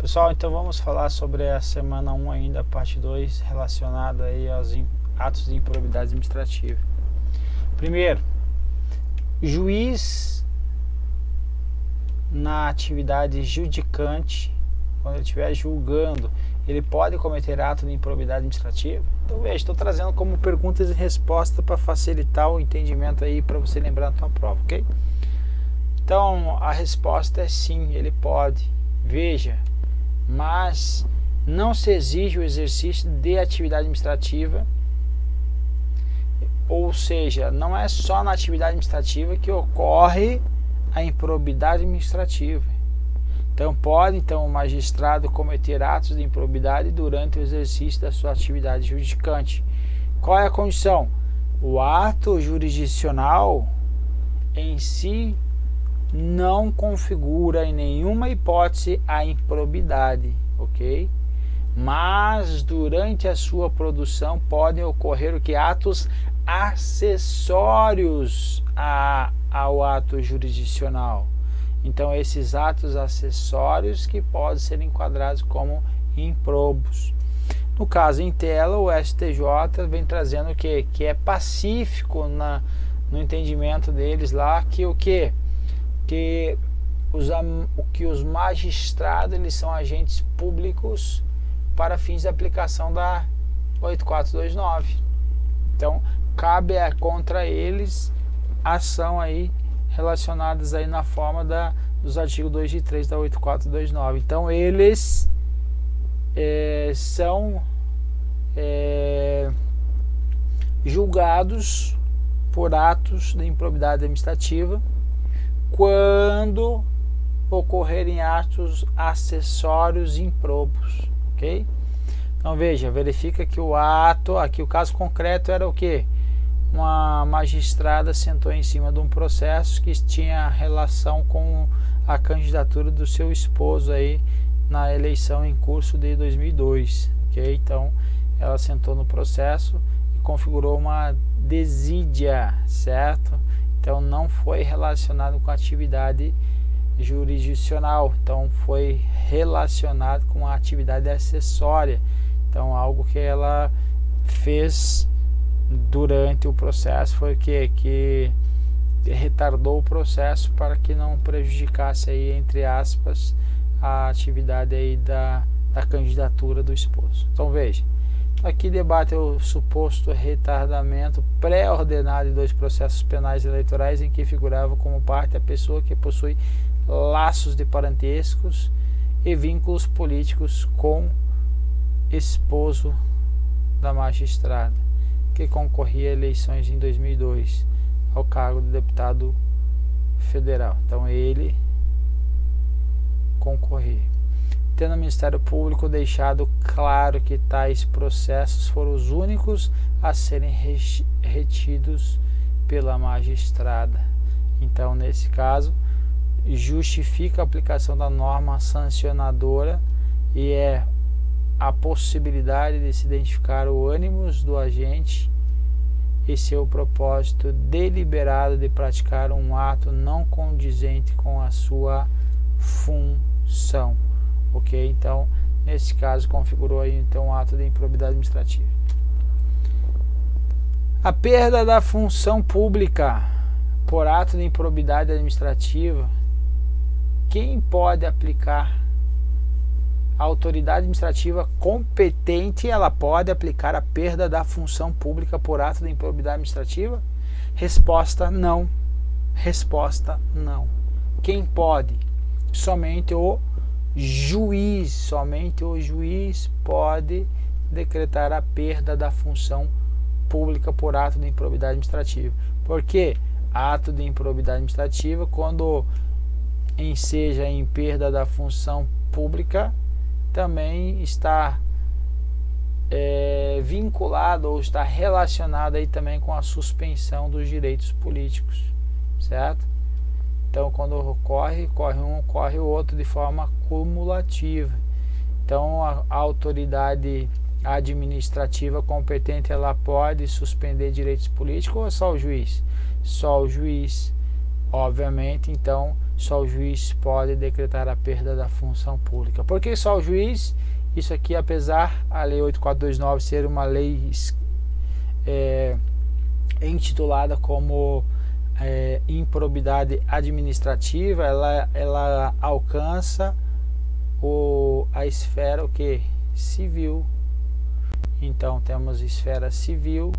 Pessoal, então vamos falar sobre a semana 1 ainda, parte 2, relacionada aí aos atos de improbidade administrativa. Primeiro, juiz na atividade judicante, quando ele estiver julgando, ele pode cometer ato de improbidade administrativa? Então veja, estou trazendo como perguntas e respostas para facilitar o entendimento aí, para você lembrar na tua prova, ok? Então a resposta é sim, ele pode. Veja, mas não se exige o exercício de atividade administrativa, ou seja, não é só na atividade administrativa que ocorre a improbidade administrativa. Então pode o magistrado cometer atos de improbidade durante o exercício da sua atividade jurisdicante. Qual é a condição? O ato jurisdicional em si não configura em nenhuma hipótese a improbidade, ok? Mas durante a sua produção podem ocorrer o que? Atos acessórios ao ato jurisdicional. Então esses atos acessórios que podem ser enquadrados como improbos. No caso em tela, o STJ vem trazendo o quê? Que é pacífico no entendimento deles lá, que o quê? Que os magistrados eles são agentes públicos para fins de aplicação da 8429. Então cabe contra eles ação aí relacionadas aí na forma dos artigos 2 e 3 da 8429. Então eles são julgados por atos de improbidade administrativa quando ocorrerem atos acessórios improbos, ok? Então veja, verifica que o ato, aqui o caso concreto era o que? Uma magistrada sentou em cima de um processo que tinha relação com a candidatura do seu esposo aí na eleição em curso de 2002, ok? Então ela sentou no processo e configurou uma desídia, certo? Então não foi relacionado com a atividade jurisdicional, então foi relacionado com a atividade acessória, então algo que ela fez durante o processo foi o que retardou o processo para que não prejudicasse aí, entre aspas, a atividade aí da candidatura do esposo. Então veja, aqui debate o suposto retardamento pré-ordenado de 2 processos penais eleitorais em que figurava como parte a pessoa que possui laços de parentescos e vínculos políticos com esposo da magistrada, que concorria a eleições em 2002 ao cargo de deputado federal. Então ele concorria. Tendo o Ministério Público deixado claro que tais processos foram os únicos a serem retidos pela magistrada. Então, nesse caso, justifica a aplicação da norma sancionadora e é a possibilidade de se identificar o ânimos do agente e seu propósito deliberado de praticar um ato não condizente com a sua função. Ok? Então, nesse caso, configurou aí então um ato de improbidade administrativa. A perda da função pública por ato de improbidade administrativa, quem pode aplicar? A autoridade administrativa competente, ela pode aplicar a perda da função pública por ato de improbidade administrativa? Resposta não. Resposta não. Quem pode? Somente o juiz, somente o juiz pode decretar a perda da função pública por ato de improbidade administrativa. Por quê? Ato de improbidade administrativa, quando enseja em perda da função pública, também está vinculado ou está relacionado aí também com a suspensão dos direitos políticos, certo? Então, quando corre um, corre o outro de forma cumulativa. Então, a autoridade administrativa competente, ela pode suspender direitos políticos ou só o juiz? Só o juiz. Obviamente, então, só o juiz pode decretar a perda da função pública. Por que só o juiz? Isso aqui, apesar a Lei 8429 ser uma lei intitulada como improbidade administrativa, ela alcança a esfera civil. Então temos esfera civil,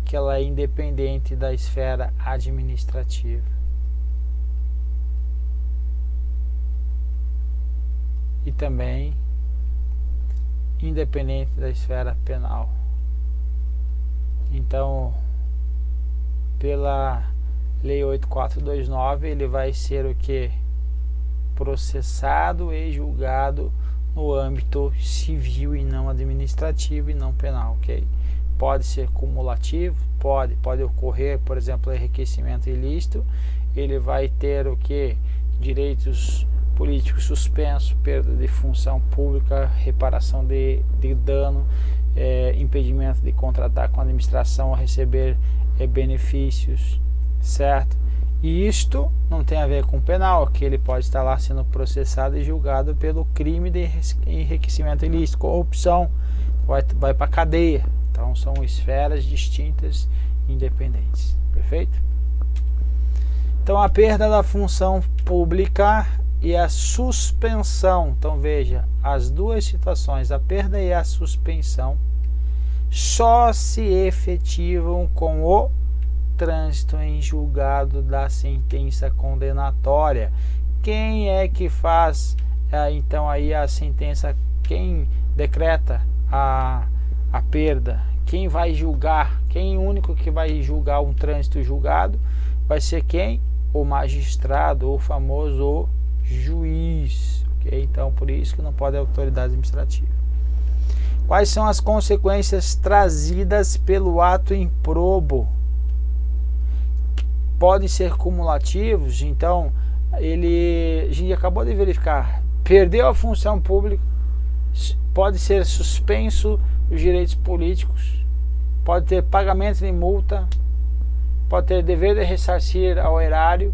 que ela é independente da esfera administrativa. E também independente da esfera penal. Então, pela Lei 8429, ele vai ser processado e julgado no âmbito civil e não administrativo e não penal, ok? Pode ser cumulativo, pode ocorrer, por exemplo, enriquecimento ilícito, ele vai ter direitos políticos suspensos, perda de função pública, reparação de dano, impedimento de contratar com a administração ou receber benefícios, certo? E isto não tem a ver com penal, que ele pode estar lá sendo processado e julgado pelo crime de enriquecimento ilícito, corrupção, vai para a cadeia. Então são esferas distintas, independentes, perfeito? Então a perda da função pública e a suspensão, então veja, as duas situações, a perda e a suspensão, só se efetivam com o trânsito em julgado da sentença condenatória. Quem é que faz então aí a sentença? Quem decreta a perda? Quem vai julgar? Quem único que vai julgar um trânsito julgado? Vai ser quem? O magistrado, o famoso juiz, ok? Então por isso que não pode a autoridade administrativa. Quais são as consequências trazidas pelo ato improbo? Podem ser cumulativos, então a gente acabou de verificar, perdeu a função pública, pode ser suspenso os direitos políticos, pode ter pagamento de multa, pode ter dever de ressarcir ao erário,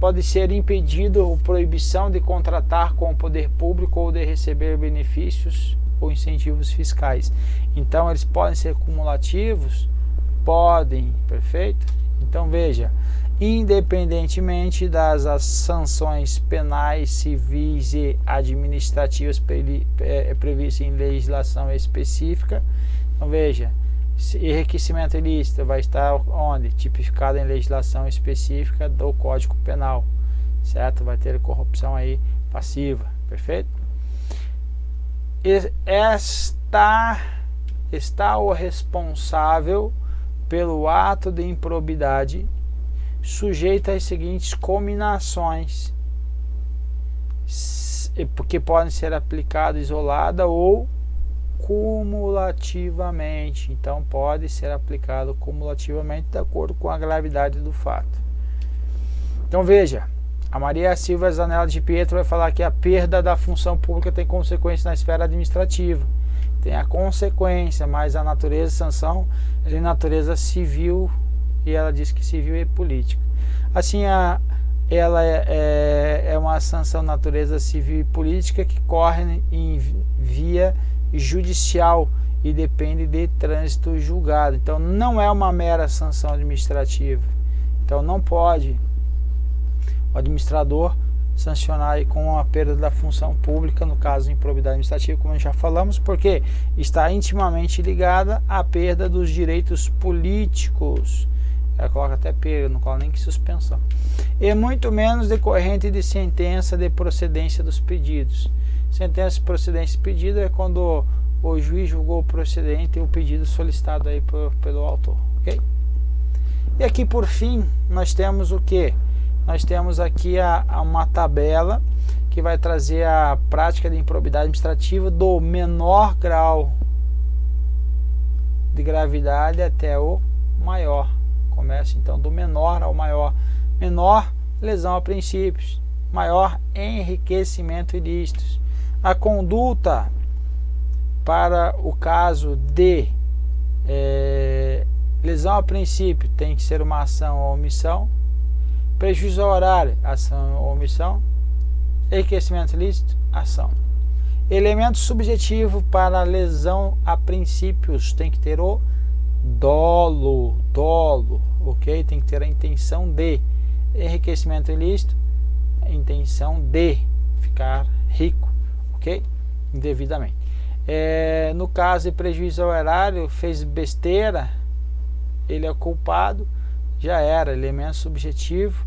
pode ser impedido ou proibição de contratar com o poder público ou de receber benefícios ou incentivos fiscais. Então eles podem ser cumulativos, podem, perfeito? Então veja, independentemente das sanções penais, civis e administrativas previstas em legislação específica, então veja, enriquecimento ilícito vai estar onde? Tipificado em legislação específica do Código Penal, certo? Vai ter corrupção aí passiva, perfeito? Está o responsável pelo ato de improbidade sujeito às seguintes combinações, porque podem ser aplicadas isolada ou cumulativamente. Então pode ser aplicado cumulativamente de acordo com a gravidade do fato. Então veja, a Maria Silva Zanella de Pietro vai falar que a perda da função pública tem consequência na esfera administrativa. Tem a consequência, mas a natureza de sanção é de natureza civil, e ela diz que civil é política. Assim, ela é uma sanção de natureza civil e política que corre em via judicial e depende de trânsito julgado. Então não é uma mera sanção administrativa. Então não pode o administrador sancionar aí com a perda da função pública, no caso de improbidade administrativa, como já falamos, porque está intimamente ligada à perda dos direitos políticos. Ela coloca até perda, não coloca nem que suspensão. E muito menos decorrente de sentença de procedência dos pedidos. Sentença de procedência de pedido é quando o juiz julgou procedente o pedido solicitado aí pelo autor, ok? E aqui por fim nós temos o que? Nós temos aqui uma tabela que vai trazer a prática de improbidade administrativa do menor grau de gravidade até o maior. Começa então do menor ao maior. Menor, lesão a princípios. Maior, enriquecimento ilícito. A conduta para o caso de lesão a princípio tem que ser uma ação ou omissão. Prejuízo ao erário, ação ou omissão. Enriquecimento ilícito, ação. Elemento subjetivo para lesão a princípios, tem que ter o dolo, ok? Tem que ter a intenção de. Enriquecimento ilícito, a intenção de ficar rico, ok? Indevidamente. No caso de prejuízo ao erário, fez besteira, ele é culpado, já era, elemento subjetivo,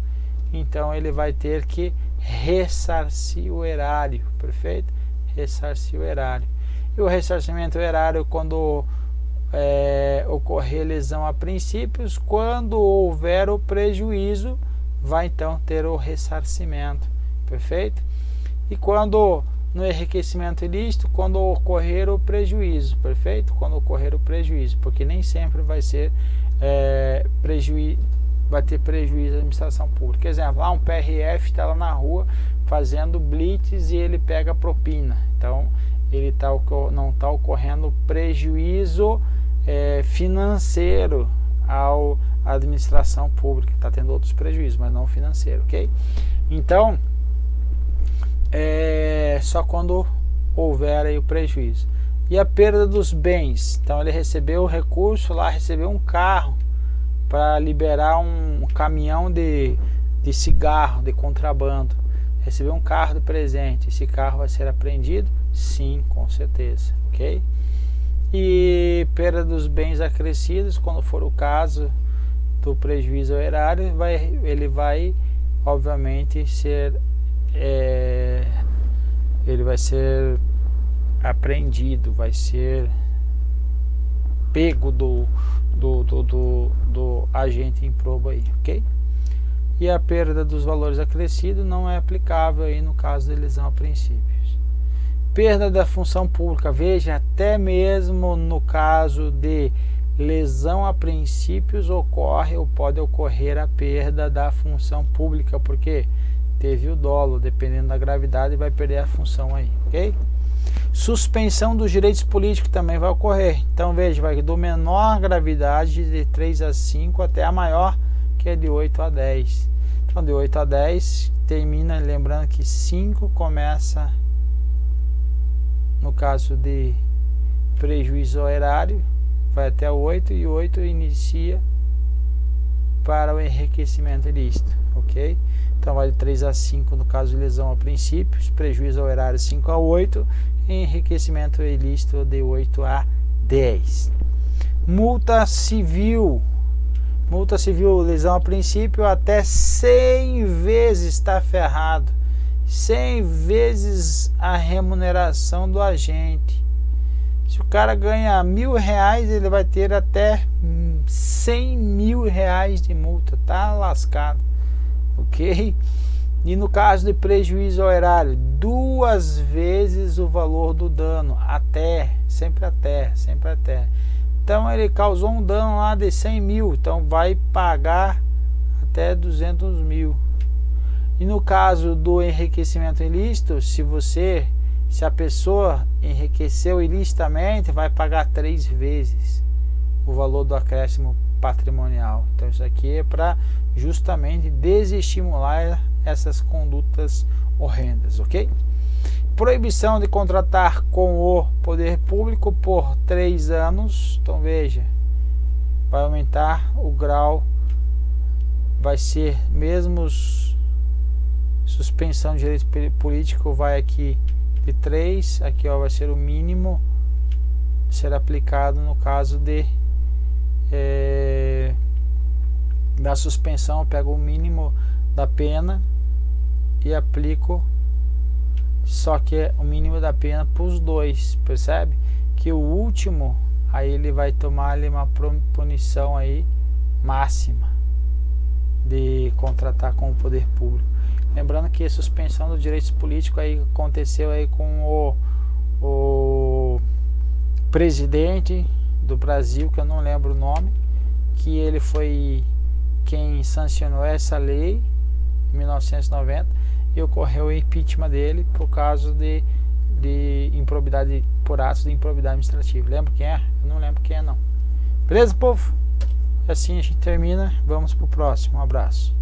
então ele vai ter que ressarcir o erário, perfeito? Ressarcir o erário. E o ressarcimento erário, quando ocorrer lesão a princípios, quando houver o prejuízo, vai então ter o ressarcimento, perfeito? E quando no enriquecimento ilícito, quando ocorrer o prejuízo, perfeito? Quando ocorrer o prejuízo, porque nem sempre vai ser vai ter prejuízo da administração pública. Por exemplo, um PRF está lá na rua fazendo blitz e ele pega propina, então ele não está ocorrendo prejuízo financeiro à administração pública, está tendo outros prejuízos, mas não financeiro, ok? Então só quando houver aí o prejuízo. E a perda dos bens, então ele recebeu o recurso lá, recebeu um carro para liberar um caminhão de cigarro, de contrabando, recebeu um carro de presente, esse carro vai ser apreendido? Sim, com certeza, ok? E perda dos bens acrescidos, quando for o caso do prejuízo ao erário, ele vai obviamente ser ele vai ser apreendido, vai ser pego do agente improbo aí, ok? E a perda dos valores acrescidos não é aplicável aí no caso de lesão a princípios. Perda da função pública, veja, até mesmo no caso de lesão a princípios ocorre ou pode ocorrer a perda da função pública, porque teve o dolo, dependendo da gravidade vai perder a função aí, ok? Suspensão dos direitos políticos também vai ocorrer, então veja, vai do menor gravidade de 3 a 5 até a maior, que é de 8 a 10. Então de 8 a 10 termina, lembrando que 5 começa no caso de prejuízo ao erário, vai até o 8 e 8 inicia para o enriquecimento ilícito, ok? Então vai de 3 a 5 no caso de lesão a princípios, prejuízo ao erário 5 a 8, e enriquecimento ilícito de 8 a 10. Multa civil, lesão a princípio até 100 vezes está ferrado, 100 vezes a remuneração do agente. Se o cara ganha R$1.000, ele vai ter até R$100.000 de multa, tá lascado, ok? E no caso de prejuízo ao erário, 2 vezes o valor do dano, sempre até. Então ele causou um dano lá de 100 mil, então vai pagar até 200 mil. E no caso do enriquecimento ilícito, se a pessoa enriqueceu ilicitamente, vai pagar 3 vezes o valor do acréscimo patrimonial. Então isso aqui é para justamente desestimular essas condutas horrendas, ok? Proibição de contratar com o poder público por 3 anos. Então veja, vai aumentar o grau, vai ser mesmo suspensão de direito político, vai aqui de 3, aqui ó, vai ser o mínimo ser aplicado no caso de da suspensão. Eu pego o mínimo da pena e aplico, só que é o mínimo da pena para os dois, percebe? Que o último, aí ele vai tomar ali uma punição aí máxima de contratar com o poder público. Lembrando que a suspensão dos direitos políticos aí aconteceu aí com o presidente do Brasil, que eu não lembro o nome, que ele foi quem sancionou essa lei em 1990 e ocorreu o impeachment dele por causa de improbidade, por atos de improbidade administrativa. Lembra quem é? Eu não lembro quem é não. Beleza, povo? Assim a gente termina. Vamos pro próximo. Um abraço.